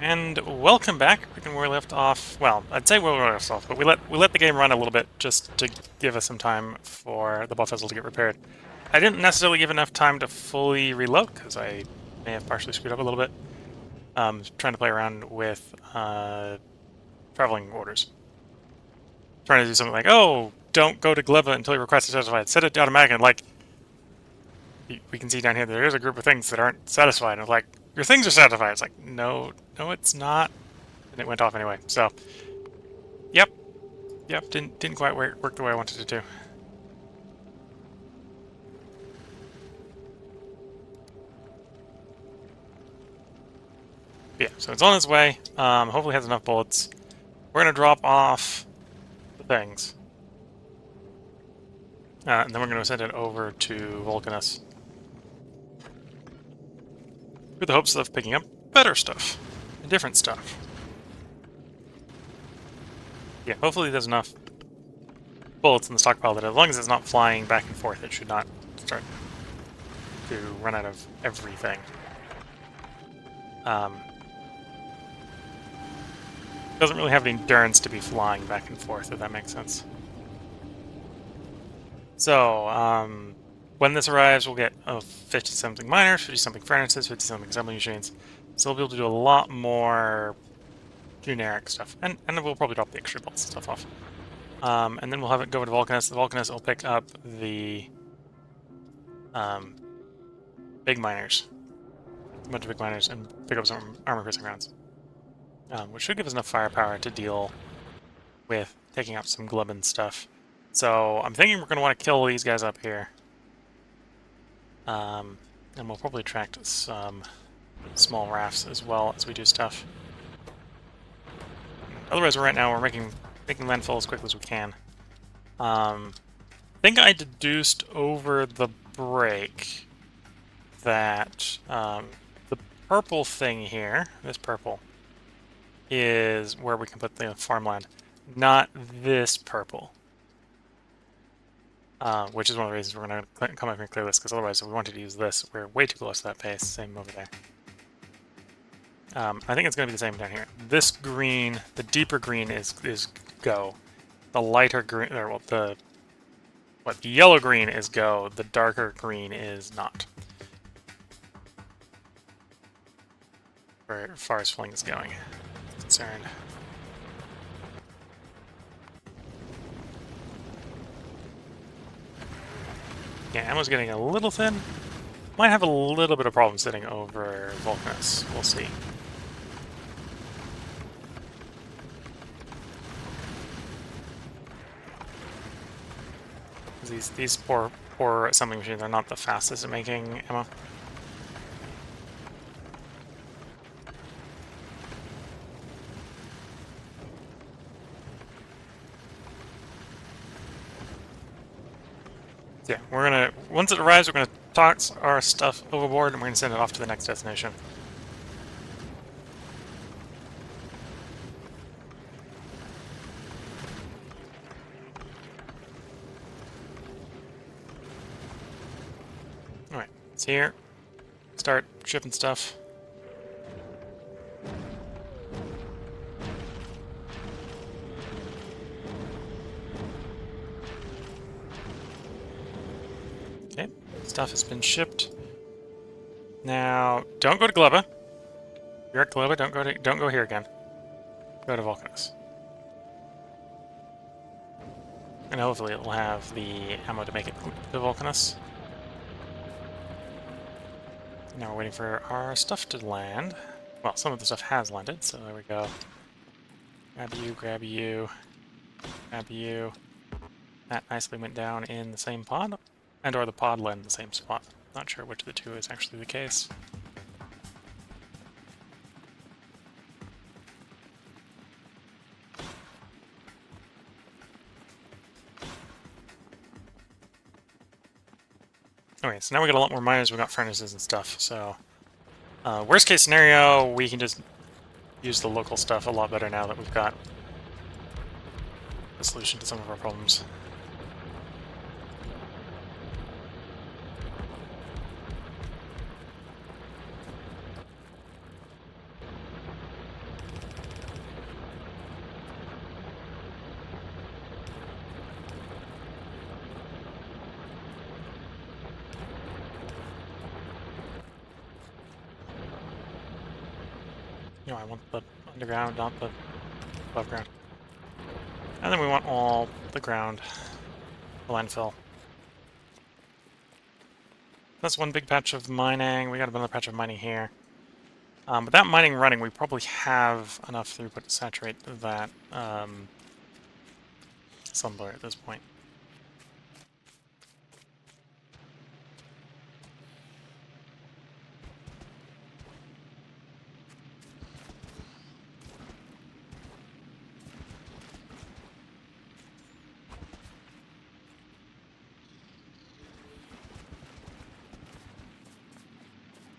And welcome back. Where we left off. Well, I'd say where we left off, but we let the game run a little bit just to give us some time for the buff vessel to get repaired. I didn't necessarily give enough time to fully reload because I may have partially screwed up a little bit. Trying to play around with traveling orders. Trying to do something like, oh, don't go to Gleba until your request is satisfied. Set it automatically. And like, we can see down here, there is a group of things that aren't satisfied. And it's like, your things are satisfied. It's like, no, it's not. And it went off anyway. So, yep, didn't quite work the way I wanted it to. Yeah, so it's on its way. Hopefully it has enough bullets. We're gonna drop off the things. And then we're gonna send it over to Vulcanus. With the hopes of picking up better stuff. And different stuff. Yeah, hopefully there's enough bullets in the stockpile that as long as it's not flying back and forth, it should not start to run out of everything. Doesn't really have the endurance to be flying back and forth, if that makes sense. So, when this arrives, we'll get 50-something miners, 50-something furnaces, 50-something assembly machines. So we'll be able to do a lot more generic stuff. And we'll probably drop the extra bolts and stuff off. And then we'll have it go to Vulcanus. The Vulcanus will pick up the big miners. A bunch of big miners, and pick up some armor-piercing rounds. Which should give us enough firepower to deal with taking out some Gleban stuff. So I'm thinking we're going to want to kill these guys up here. And we'll probably attract some small rafts as well as we do stuff. Otherwise, right now we're making landfall as quickly as we can. I think I deduced over the break that the purple thing here, this purple, is where we can put the farmland, not this purple. Which is one of the reasons we're going to come up here and clear this, because otherwise, if we wanted to use this, we're way too close to that pace. Same over there. I think it's going to be the same down here. This green, the deeper green is go. The lighter green, or well, the yellow green is go. The darker green is not. As far as fling is going, concerned. Yeah, ammo's getting a little thin. Might have a little bit of problem sitting over Vulcanus. We'll see. These poor assembly machines are not the fastest at making ammo. Yeah, we're gonna, once it arrives, we're gonna toss our stuff overboard and we're gonna send it off to the next destination. Alright, it's here. Start shipping stuff. Okay, stuff has been shipped. Now, don't go to Gleba. You're at Gleba, don't go here again. Go to Vulcanus. And hopefully it will have the ammo to make it to Vulcanus. Now we're waiting for our stuff to land. Well, some of the stuff has landed, so there we go. Grab you, grab you, grab you. That nicely went down in the same pod, and or the pod landed in the same spot. Not sure which of the two is actually the case. Okay, so now we got a lot more miners, we got furnaces and stuff, so... worst case scenario, we can just use the local stuff a lot better now that we've got a solution to some of our problems. No, I want the underground, not the above ground. And then we want all the ground, the landfill. That's one big patch of mining. We got another patch of mining here. But that mining running, we probably have enough throughput to saturate that somewhere at this point.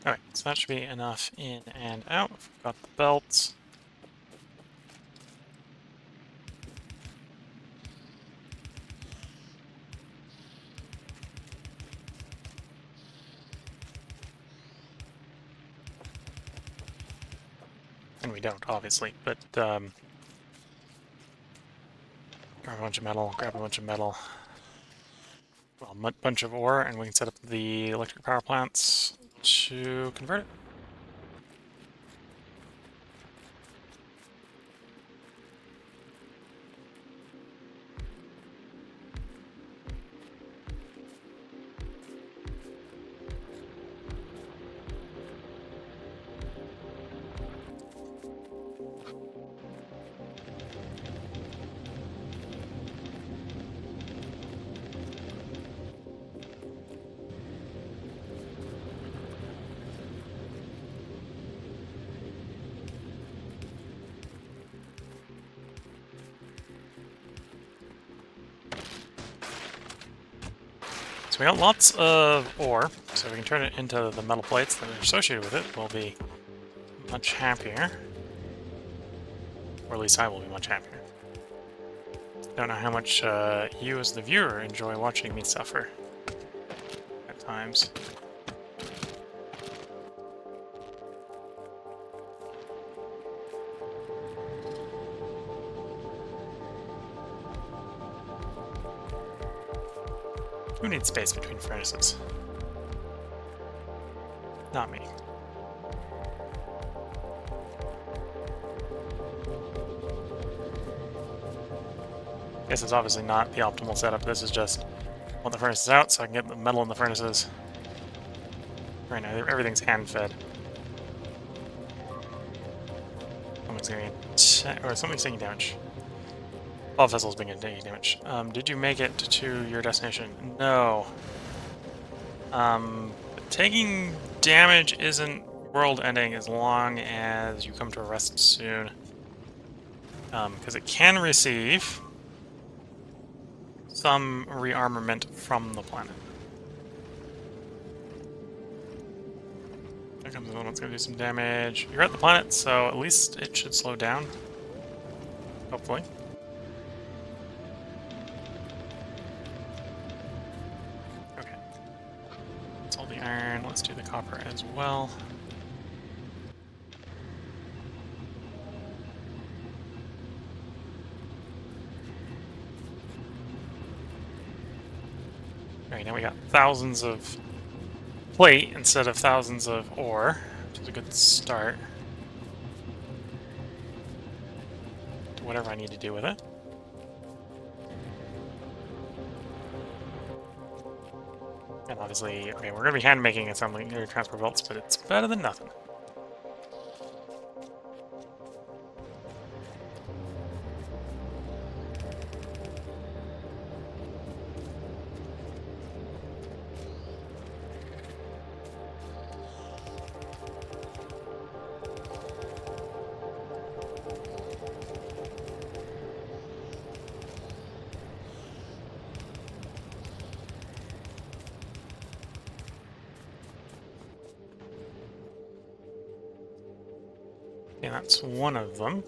Alright, so that should be enough in and out. We've got the belts. And we don't, obviously, but grab a bunch of metal, grab a bunch of metal. Well, a bunch of ore, and we can set up the electric power plants to convert it. So we got lots of ore, so we can turn it into the metal plates that are associated with it. We'll be much happier. Or at least I will be much happier. Don't know how much you as the viewer enjoy watching me suffer at times. Who needs space between furnaces? Not me. This is obviously not the optimal setup. This is just want the furnaces out so I can get the metal in the furnaces. Right now, everything's hand-fed. Something's taking damage. All vessels being taking damage. Did you make it to your destination? No. Taking damage isn't world-ending as long as you come to a rest soon. Because it can receive some rearmament from the planet. There comes the one that's going to do some damage. You're at the planet, so at least it should slow down. Hopefully. Okay. That's all the iron. Let's do the copper as well. Alright, now we got thousands of plate instead of thousands of ore, which is a good start. Do whatever I need to do with it. And obviously, okay, we're going to be hand-making assembling air transport belts, but it's better than nothing. And that's one of them.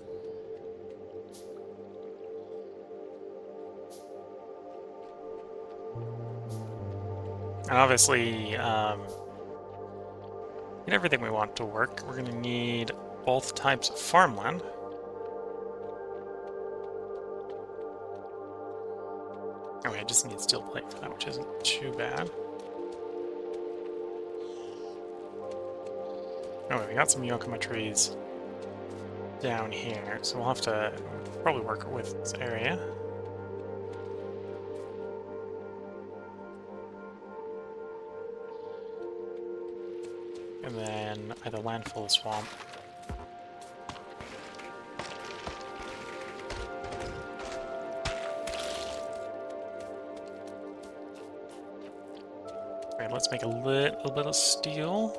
And obviously, get everything we want to work. We're going to need both types of farmland. Okay, I just need steel plate for that, which isn't too bad. Oh, we got some Yakima trees. down here, so we'll have to probably work with this area. And then either landfill or swamp. Alright, let's make a little bit of steel.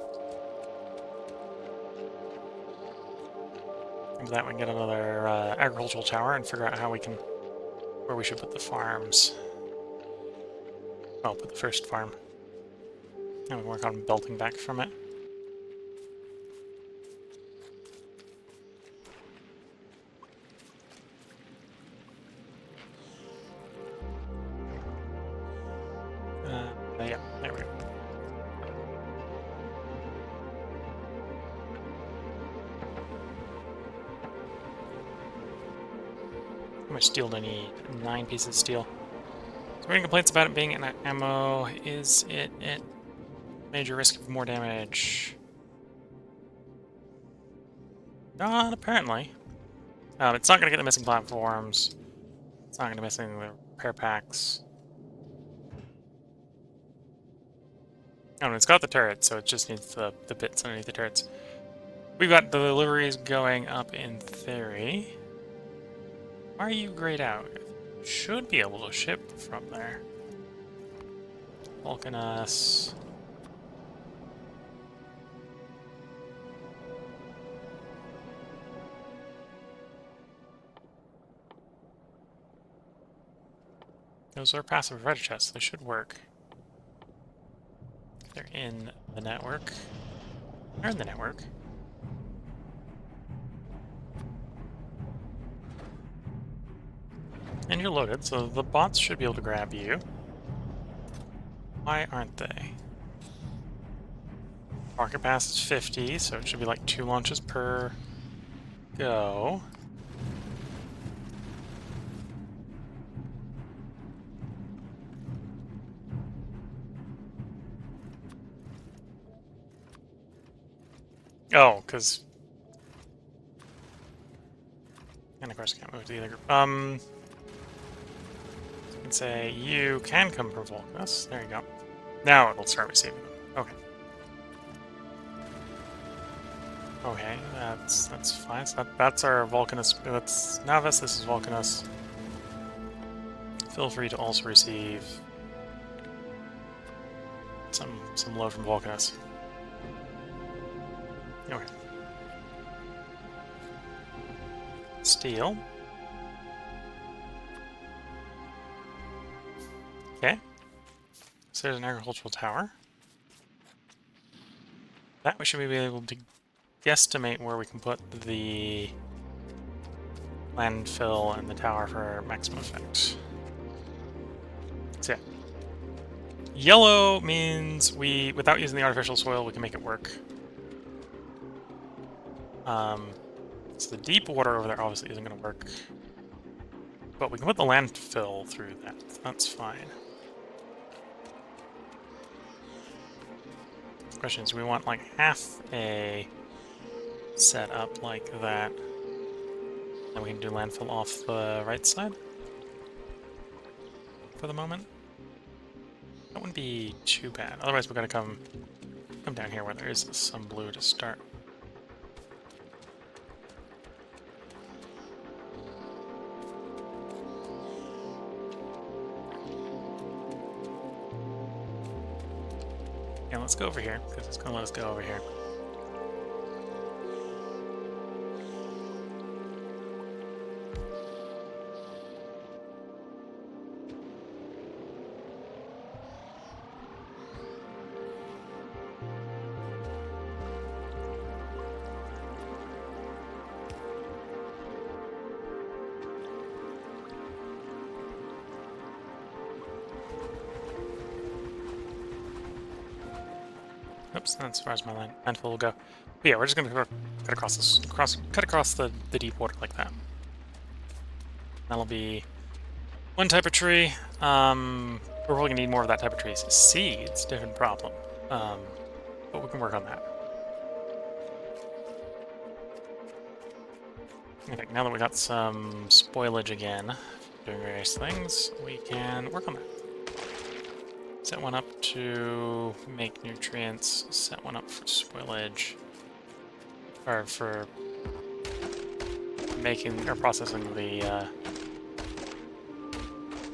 And that we can get another agricultural tower and figure out how we can, where we should put the farms. Well, put the first farm. And we can work on building back from it. Yeah, there we go. How much steel do I need? 9 pieces of steel. So any complaints about it being in ammo? Is it at major risk of more damage? Not apparently. It's not going to get the missing platforms. It's not going to be missing the repair packs. Oh, it's got the turrets, so it just needs the bits underneath the turrets. We've got the deliveries going up in theory. Why are you grayed out? You should be able to ship from there. Vulcanus. Those are passive red chests. They should work. They're in the network. They're in the network. And you're loaded, so the bots should be able to grab you. Why aren't they? Market pass is 50, so it should be like 2 launches per go. Oh, because... And of course I can't move to the other group. So you can say, you can come from Vulcanus. There you go. Now it'll start receiving them. Okay. Okay, that's fine. So that's our Vulcanus. That's Navius, this is Vulcanus. Feel free to also receive some load from Vulcanus. Okay. Steel. Okay. So there's an agricultural tower. That we should be able to guesstimate where we can put the landfill and the tower for maximum effect. So yeah. Yellow means without using the artificial soil, we can make it work. So the deep water over there obviously isn't going to work. But we can put the landfill through that. That's fine. The question is, we want like half a setup like that. Then we can do landfill off the right side for the moment. That wouldn't be too bad. Otherwise, we're going to come down here where there is some blue to start. Yeah, let's go over here, because it's going to let us go over here. Oops, that's as far as my landfill will go. But yeah, we're just gonna cut across this, cut across the deep water like that. That'll be one type of tree. We're probably gonna need more of that type of tree. Seeds, different problem. But we can work on that. I think now that we got some spoilage again, doing various things, we can work on that. Set one up to make nutrients, set one up for spoilage, or for making or processing the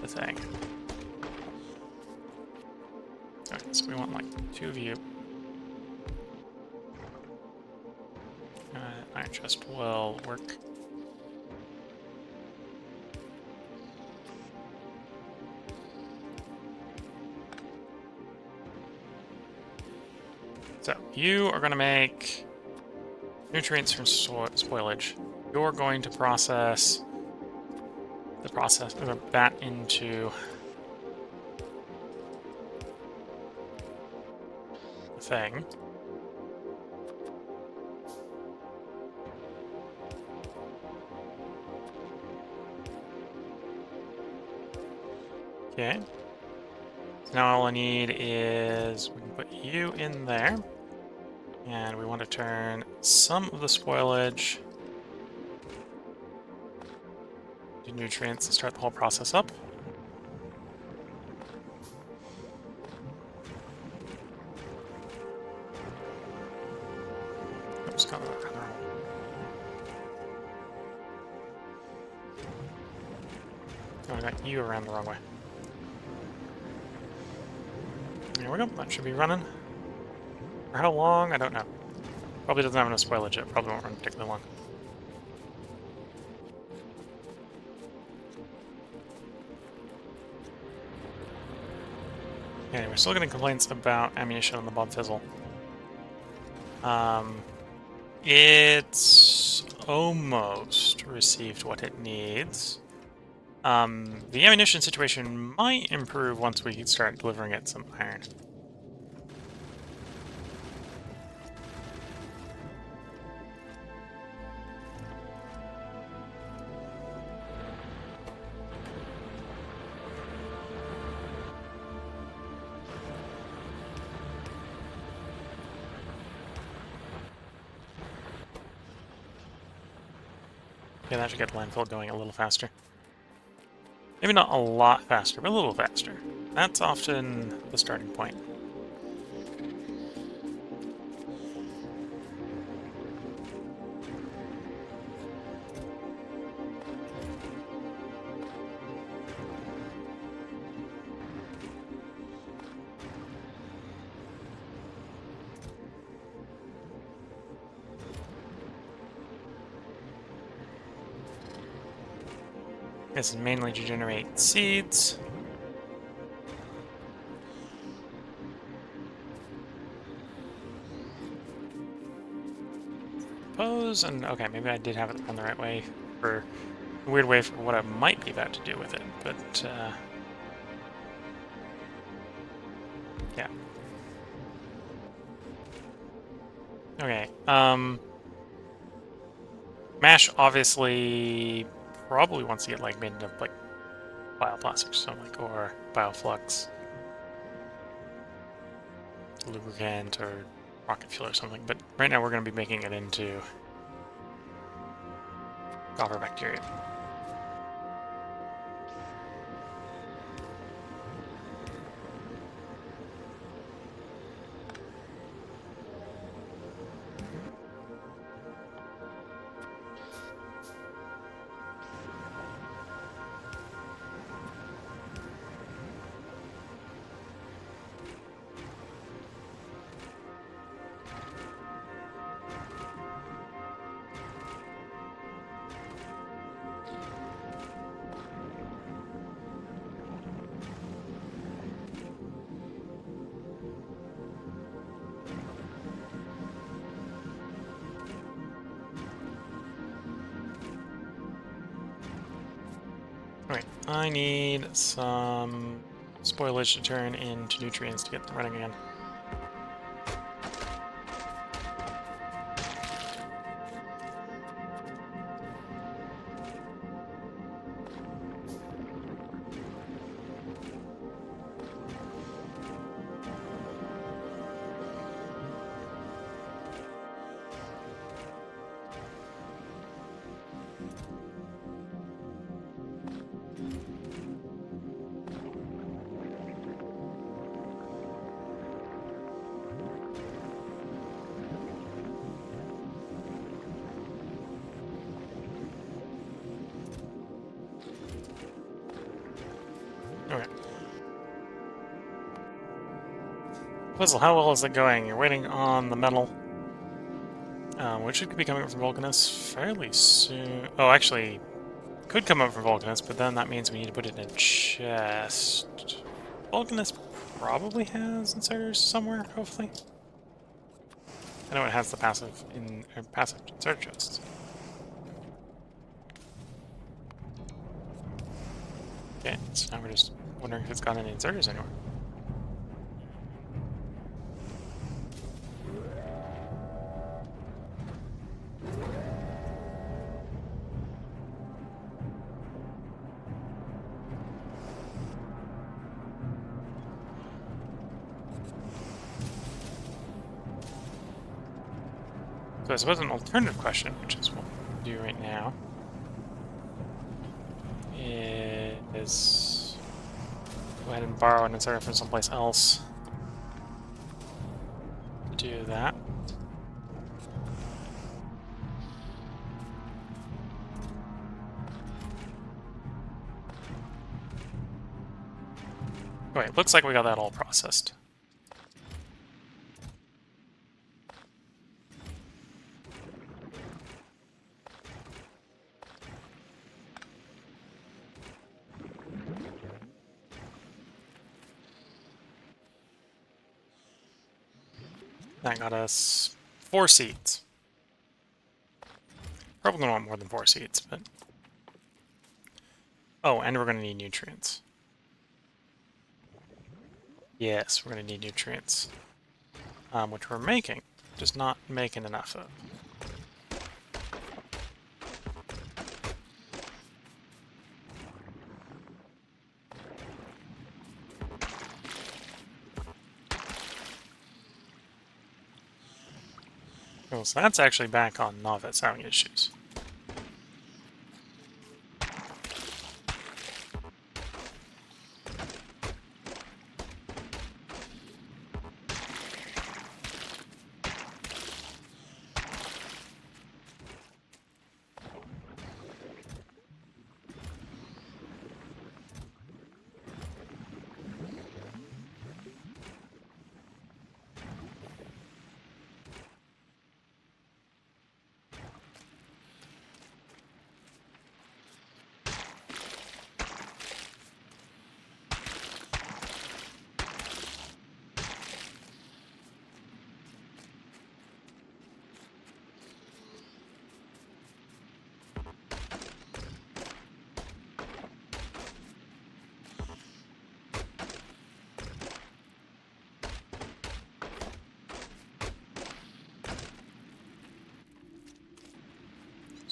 thing. Okay, so we want like 2 of you. Iron chest will work. So you are going to make nutrients from spoilage. You're going to process that into the thing. Okay. So now all I need is we can put you in there. And we want to turn some of the spoilage to nutrients to start the whole process up. Oops, got that wrong. Oh, I got you around the wrong way. There we go. That should be running. For how long? I don't know. Probably doesn't have enough spoilage yet. Probably won't run particularly long. Anyway, we're still getting complaints about ammunition on the Bob Fizzle. It's almost received what it needs. The ammunition situation might improve once we start delivering it some iron. Yeah, that should get the landfill going a little faster. Maybe not a lot faster, but a little faster. That's often the starting point. This is mainly to generate seeds. Suppose, and okay, maybe I did have it on the right way for a weird way for what I might be about to do with it, but yeah. Okay, Mash obviously probably wants to get like made into like bioplastics, so like or bioflux, lubricant, or rocket fuel or something. But right now we're going to be making it into copper bacteria. Alright, I need some spoilage to turn into nutrients to get them running again. Puzzle, how well is it going? You're waiting on the metal, which should be coming up from Vulcanus fairly soon. Oh, actually, could come up from Vulcanus, but then that means we need to put it in a chest. Vulcanus probably has inserters somewhere, hopefully. I know it has the passive passive insert chests. Okay, so now we're just wondering if it's got any inserters anywhere. So I suppose an alternative question, which is what we'll do right now, is go ahead and borrow an inserter from someplace else to do that. Oh, wait, looks like we got that all processed. That got us 4 seeds. Probably gonna want more than 4 seeds, but... Oh, and we're gonna need nutrients. Yes, we're gonna need nutrients. Which we're making, just not making enough of. Oh, so that's actually back on Navius having issues.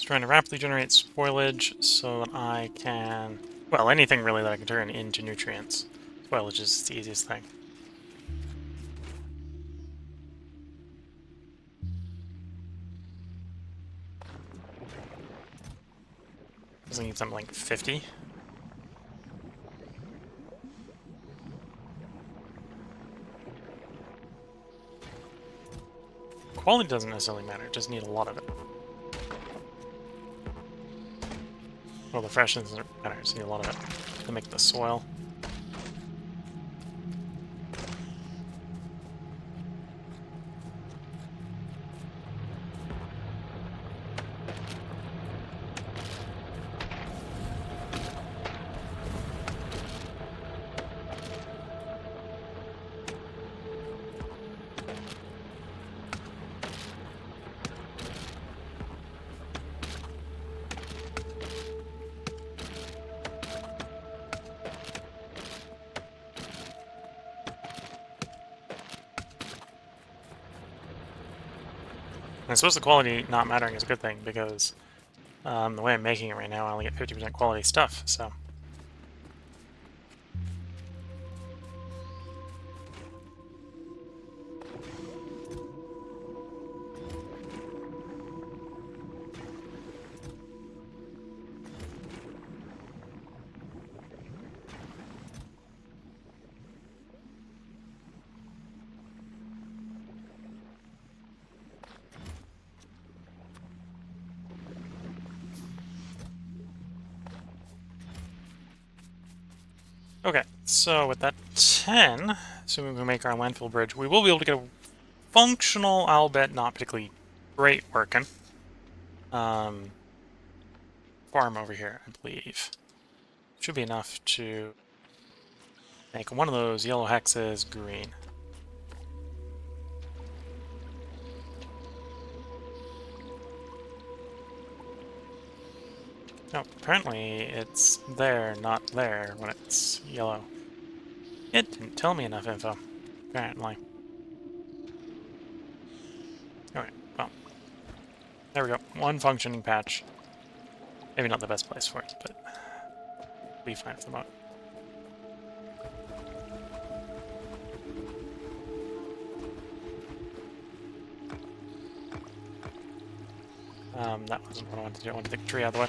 Trying to rapidly generate spoilage so that I can... Well, anything really that I can turn into nutrients. Spoilage is the easiest thing. Does it need something like 50? Quality doesn't necessarily matter, it just need a lot of it. Well, the freshness doesn't matter, just need a lot of it to make the soil. And I suppose the quality not mattering is a good thing, because the way I'm making it right now, I only get 50% quality stuff, so... Okay, so with that 10, assuming we make our landfill bridge, we will be able to get a functional, I'll bet not particularly great working, farm over here, I believe. Should be enough to make one of those yellow hexes green. No, apparently it's there, not there, when it's yellow. It didn't tell me enough info, apparently. Alright, well. There we go. One functioning patch. Maybe not the best place for it, but we'll be fine for the moment. That wasn't what I wanted to do. I wanted to take the tree out of the way.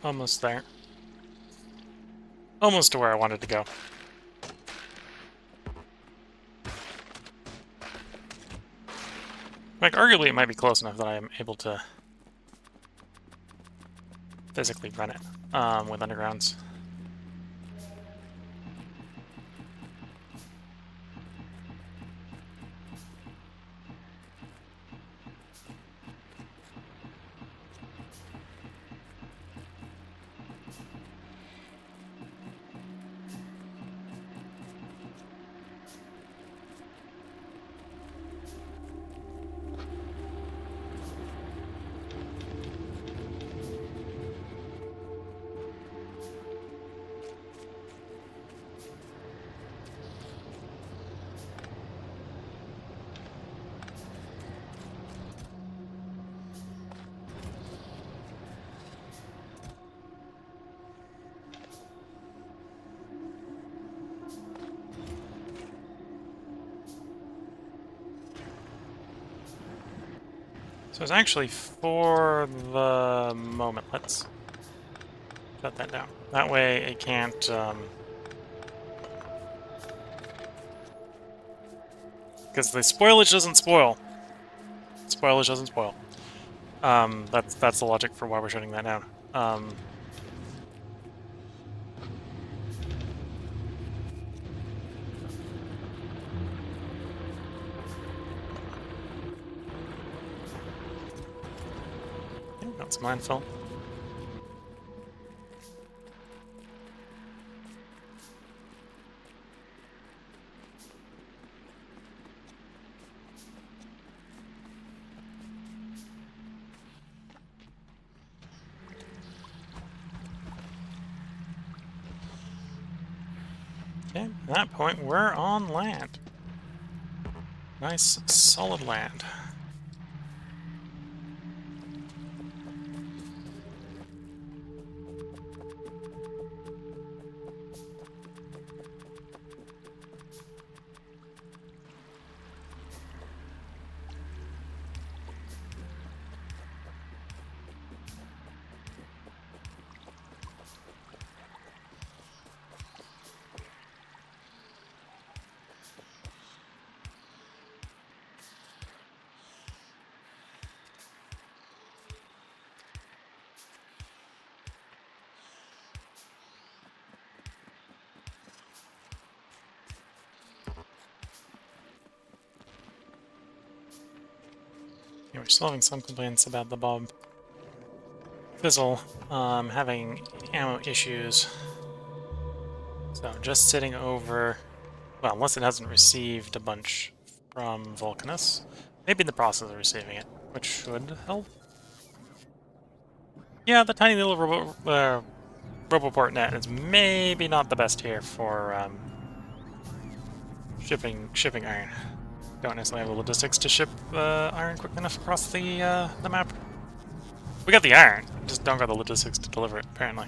Almost there. Almost to where I wanted to go. Like, arguably it might be close enough that I am able to physically run it with undergrounds. So it's actually for the moment. Let's shut that down. That way it can't, because the spoilage doesn't spoil. Spoilage doesn't spoil. That's the logic for why we're shutting that down. Got some landfill. Okay, at that point, we're on land. Nice, solid land. Yeah, we're still having some complaints about the Bob Fizzle having ammo issues. So just sitting over, well, unless it hasn't received a bunch from Vulcanus. Maybe in the process of receiving it, which should help. Yeah, the tiny little Roboport net is maybe not the best here for shipping iron. Don't necessarily have the logistics to ship iron quick enough across the map. We got the iron, just don't got the logistics to deliver it, apparently.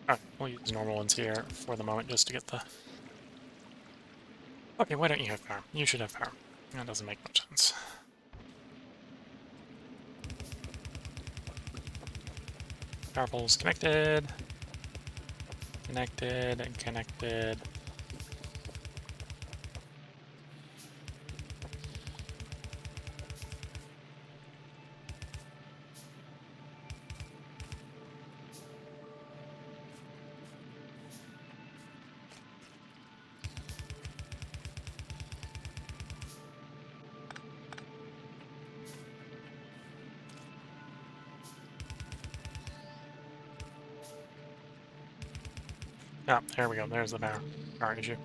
Alright, We'll use normal ones here for the moment just to get the... Okay, why don't you have power? You should have power. That doesn't make much sense. Power poles connected. Connected and connected. Ah, there we go. There's the power issue.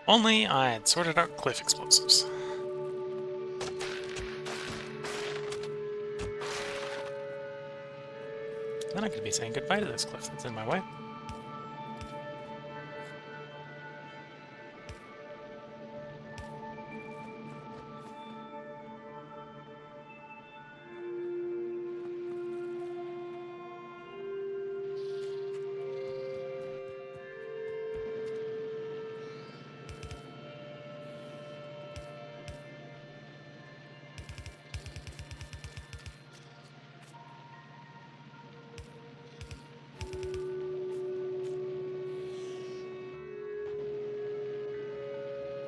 Only I had sorted out cliff explosives. Then I could be saying goodbye to this cliff that's in my way.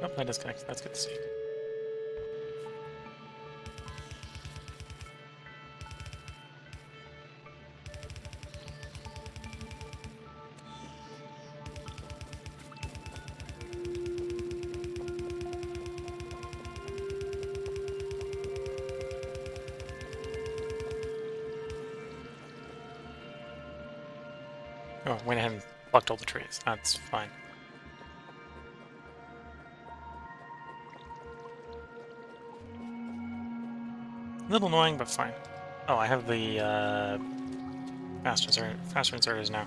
Oh, that disconnected. That's good to see. Oh, went ahead and plucked all the trees. That's fine. A little annoying, but fine. Oh, I have the faster inserters now.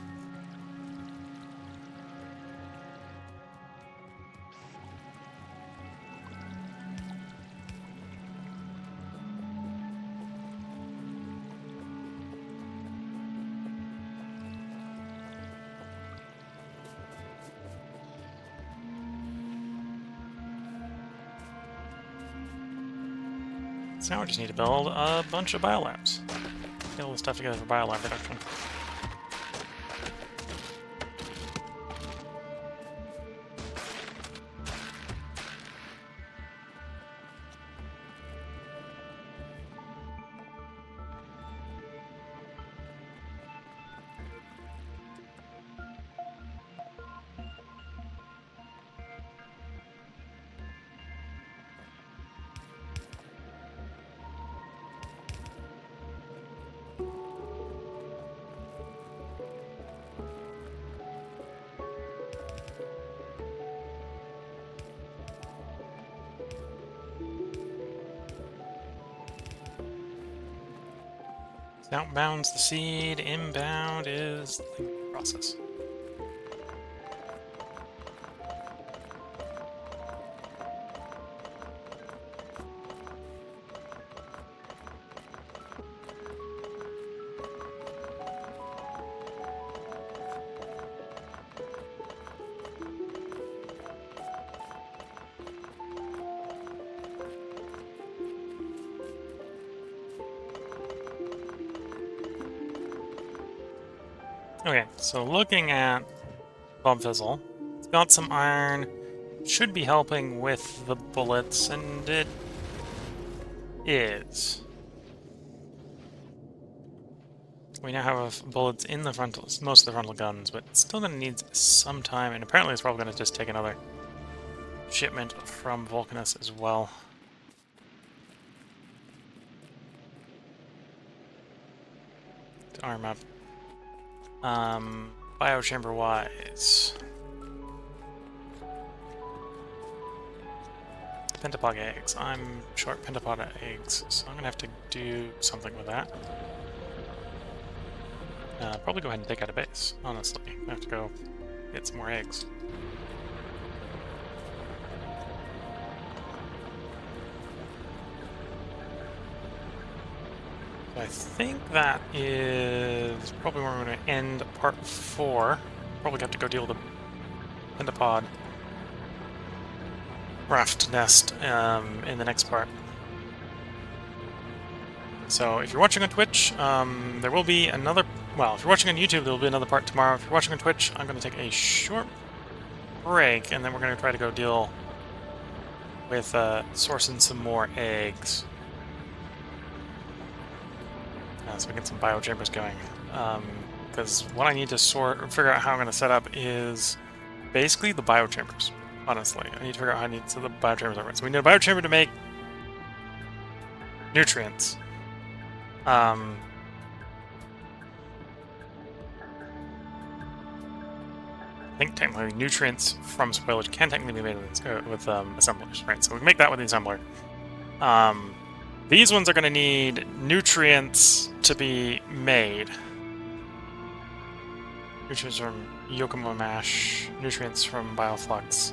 So now we just need to build a bunch of biolabs. Get all the stuff together for biolab production. Outbound's the seed, inbound is the process. Okay, so looking at Bob Fizzle, it's got some iron, should be helping with the bullets, and it is. We now have bullets in the frontal, most of the frontal guns, but it's still going to need some time, and apparently it's probably going to just take another shipment from Vulcanus as well. To arm up. Biochamber wise. Pentapod eggs. I'm short pentapod eggs, so I'm gonna have to do something with that. Probably go ahead and take out a base, honestly. I have to go get some more eggs. I think that is probably where we're going to end part 4. Probably have to go deal with the pentapod raft nest in the next part. So if you're watching on Twitch, there will be another... Well, if you're watching on YouTube, there will be another part tomorrow. If you're watching on Twitch, I'm going to take a short break, and then we're going to try to go deal with sourcing some more eggs. So we get some biochambers going. Because what I need to figure out how I'm going to set up is basically the biochambers. Honestly, I need to figure out how I need to the biochambers are. So we need a biochamber to make nutrients. I think technically nutrients from spoilage can technically be made with assemblers, right? So we can make that with the assembler. These ones are going to need nutrients to be made. Nutrients from Yokomo mash, nutrients from bioflux.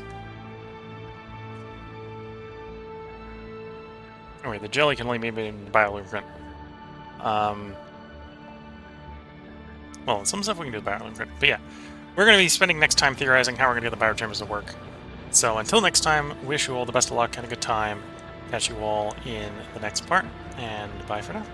Oh wait, the jelly can only be made in bioluminescent. Well, some stuff we can do with bioluminescent, but yeah. We're going to be spending next time theorizing how we're going to get the biochambers to work. So until next time, wish you all the best of luck and a good time. Catch you all in the next part, and bye for now.